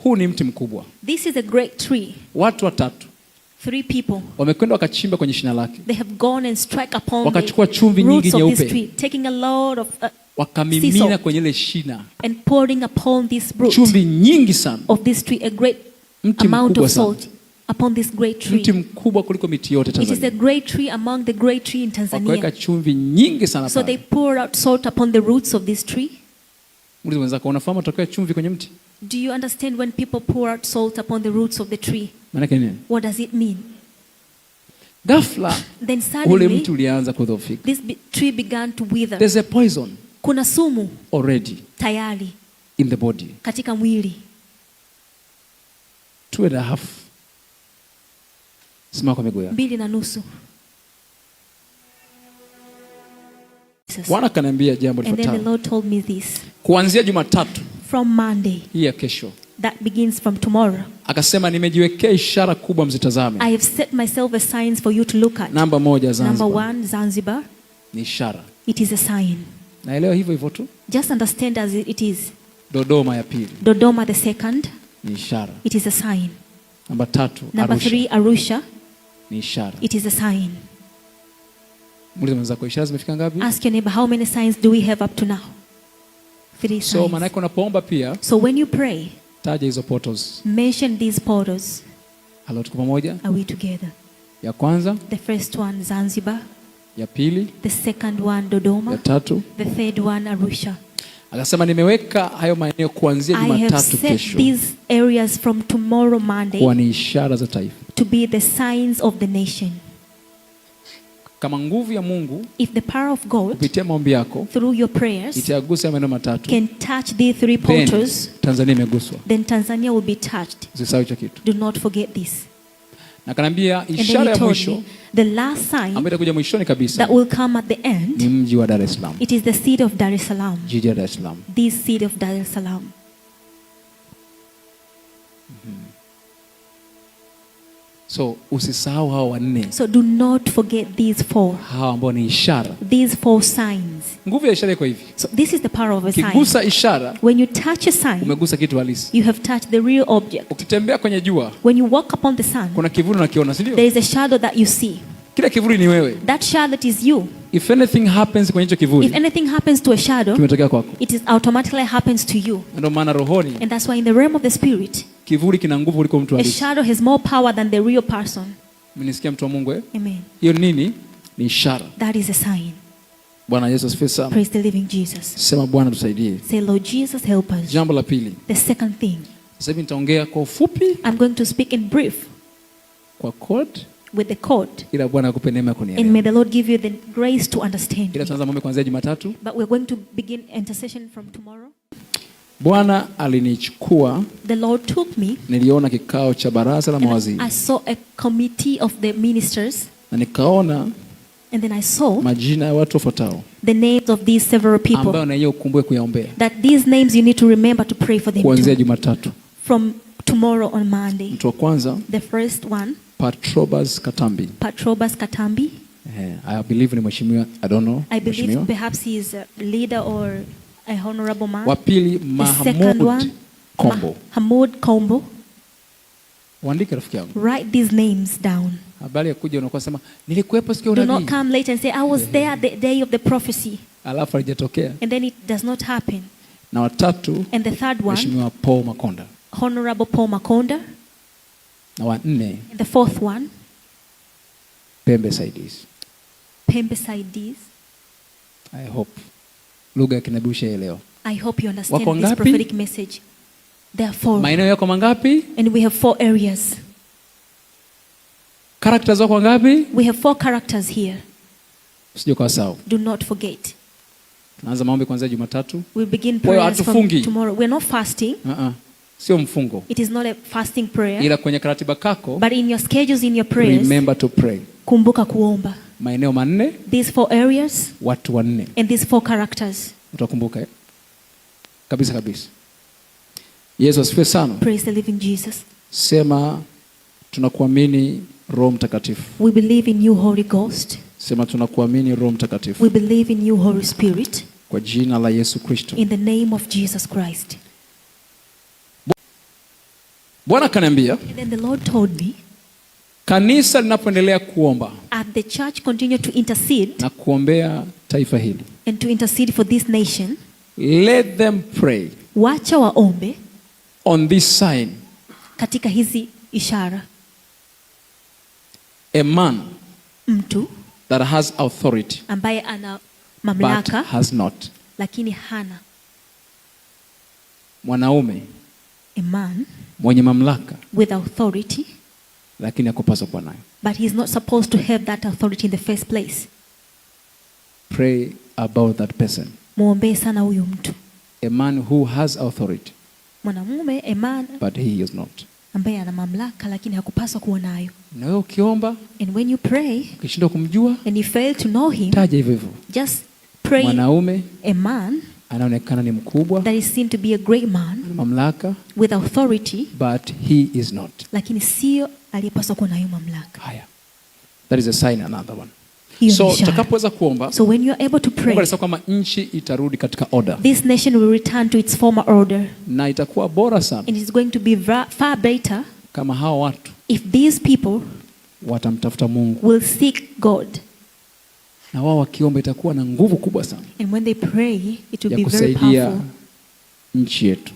Huu ni mti mkubwa. This is a great tree. Watu watatu 3 people. wamekwenda wakachimba kwenye shina lake. They have gone and struck upon wakachukua the chumvi nyingi roots of this nyeupe. tree, taking a lot of wakamimina kwenye ile shina and pouring upon this root chumvi nyingi sana of this tree, a great mti amount of sana. salt upon this great tree. Mti mkubwa kuliko miti yote Tanzania. It is a great tree among the great tree in Tanzania. Wakaweka chumvi nyingi sana so they poured out salt upon the roots of this tree. Muulize mwenzako, unafahamu matokeo ya chumvi kwenye mti? Do you understand when people pour out salt upon the roots of the tree? Maana nini? What does it mean? Ghafla then ule suddenly mti ulianza kudhoofika. this tree began to wither. There's a poison Kuna sumu already tayari in the body. katika mwili. 2.5. Simama kwa miguu yako. 2.5. Bwana kaniambia jambo And then the lifuatalo. Lord told me this. Kuanzia Jumatatu From Monday, hii ya kesho, that begins from tomorrow, akasema nimejiwekea ishara kubwa mzitazame. I have set myself a signs for you to look at. Namba 1 Zanzibar. Number 1, Zanzibar. Ni ishara. It is a sign. Naelewa hivyo hivyo tu. Just understand as it is. Dodoma ya pili. Dodoma the second. Ni ishara. It is a sign. Namba 3 Number 3, Arusha. Ni ishara. It is a sign. Muulize mwenzako, ishara zimefika ngapi? Ask your neighbor, how many signs do we have up to now? 3 signs. So maana yake unapoomba pia, so when you pray, taja hizo portals. mention these portals. Halo, tuko pamoja? Are we together? Ya kwanza, The first one, Zanzibar. ya pili, The second one, Dodoma. ya tatu. The third one, Arusha. Akasema nimeweka hayo maeneo kuanzia I have Jumatatu set kesho these areas from tomorrow Monday kuwa ni ishara za taifa. to be the signs of the nation. Kama nguvu ya Mungu If the power of God kupitia maombi yako through your prayers itagusa maeneo matatu, can touch these 3 then portals, Tanzania imeguswa. then Tanzania will be touched. Usisahau hicho kitu. Do not forget this. Na kanambia And then ishara he ya told mwisho me the last sign ambayo itakuja mwishoni kabisa that will come at the ni end, mji wa Dar es Salaam. it is the city of Dar es Salaam. Jiji la Dar es Salaam. This city of Dar es Salaam. So usisahau hao wanne. So do not forget these 4. Hao ambao ni ishara. These 4 signs. Nguvu ya ishara iko hivi. So this is the power of a sign. Kigusa ishara, When you touch a sign, umegusa kitu halisi. you have touched the real object. Ukitembea kwenye jua, When you walk upon the sun, kuna kivuli unakiona, si ndio? there is a shadow that you see. Kila kivuli ni wewe. That shadow is you. If anything happens kwenye hicho If kivuli, anything happens to a shadow, kimetokea kwako. it is automatically happens to you. Ndio maana rohoni And that's why in the realm of the spirit, kivuli kina nguvu kuliko mtu a halisi. shadow has more power than the real person. Mmenisikia mtu wa Mungu eh? Amen. Hiyo nini? Ni ishara. That is a sign. Bwana Yesu asifiwe sana. Praise the living Jesus. Sema Bwana tusaidie. Say, Lord Jesus, help us. Jambo la pili. The second thing, Sasa hivi nitaongea kwa ufupi, I'm going to speak in brief kwa code, with the code. ila Bwana akupe neema ya And kunielewa. may the Lord give you the grace to understand. Ila tuanza maombi kuanzia Jumatatu. But we're going to begin intercession from tomorrow. Bwana alinichukua, The Lord took me niliona kikao cha baraza la and mawaziri I saw a committee of the ministers, na nikaona and then I saw majina ya watu wafuatao the names of these several ambayo people. na yeye ukumbuke kuyaombea That these names you need to remember to pray for them kuanzia too. Jumatatu. From tomorrow on Monday. Mtu wa kwanza, The first one, Patrobas Katambi. Patrobas Katambi. I believe ni mheshimiwa, I don't know. I believe mheshimiwa. perhaps he is a leader or a honorable man. Wa pili, The second Mahamud one, Kombo. Mahmoud Kombo. Waandike rafiki yangu. Write these names down. Habari ya kuja unakuwa sema nilikuwepo siku ya Do not unabii. come later and say, I was there the day of the prophecy. Alafu halijatokea. And then it does not happen. Na watatu, And the third one, mheshimiwa Paul Makonda. Honorable Paul Makonda. Na wa nne, And the fourth one, Pembe Saidizi. Pembe Saidizi. I hope lugha ya kinabii ushaelewa. I hope you understand Wako this ngapi? prophetic message. There are 4. Maeneo yako mangapi? And we have 4 areas. Characters wako ngapi? We have 4 characters here. Usije kwa sawa. Do not forget. Tunaanza maombi kuanzia Jumatatu. We begin Kwa hiyo prayers from hatufungi. tomorrow. We're not fasting. Sio mfungo. It is not a fasting prayer. Ila kwenye karatiba kako, But in your schedules, in your prayers, remember to pray. kumbuka kuomba. Maeneo manne, These 4 areas watu wanne. and these 4 characters. Utakumbuka eh? Kabisa kabisa. Yesu asifiwe sana. Praise the living Jesus. Sema tunakuamini Roho Mtakatifu. We believe in you, Holy Ghost. Sema tunakuamini Roho Mtakatifu. We believe in you, Holy Spirit. Kwa jina la Yesu Kristo. In the name of Jesus Christ. Bwana kaniambia, And then the Lord told me, kanisa linapoendelea kuomba as the church continue to intercede na kuombea taifa hili, and to intercede for this nation, let them pray wacha waombe on this sign. katika hizi ishara. A man Mtu that has authority ambaye ana but mamlaka has not. lakini hana. Mwanaume A man mwenye mamlaka with authority, lakini hakupaswa kuwa nayo. but he's not supposed to have that authority in the first place. Pray about that person. Muombee sana huyu mtu. A man who has authority Mwanamume, a man but he is not. ambaye ana mamlaka lakini hakupaswa kuwa nayo. Na wewe ukiomba, And when you pray ukishindwa kumjua, and you fail to know him, taja hivyo hivyo. just pray Mwanaume a man anaonekana ni mkubwa, that is seen to be a great man ana mamlaka with authority, but he is not. lakini sio aliyepaswa kuwa na hiyo mamlaka. Haya. That is a sign, another one. Hiyo ni So ishara. tutakapoweza kuomba, So when you are able to Mungu pray, anasema kwamba nchi itarudi katika order this nation will return to its former order, na itakuwa bora sana and it's going to be far better kama hawa watu if these people watamtafuta Mungu, will seek God. na wao wakiomba itakuwa na nguvu kubwa sana And when they pray, it will ya be very kusaidia powerful nchi yetu.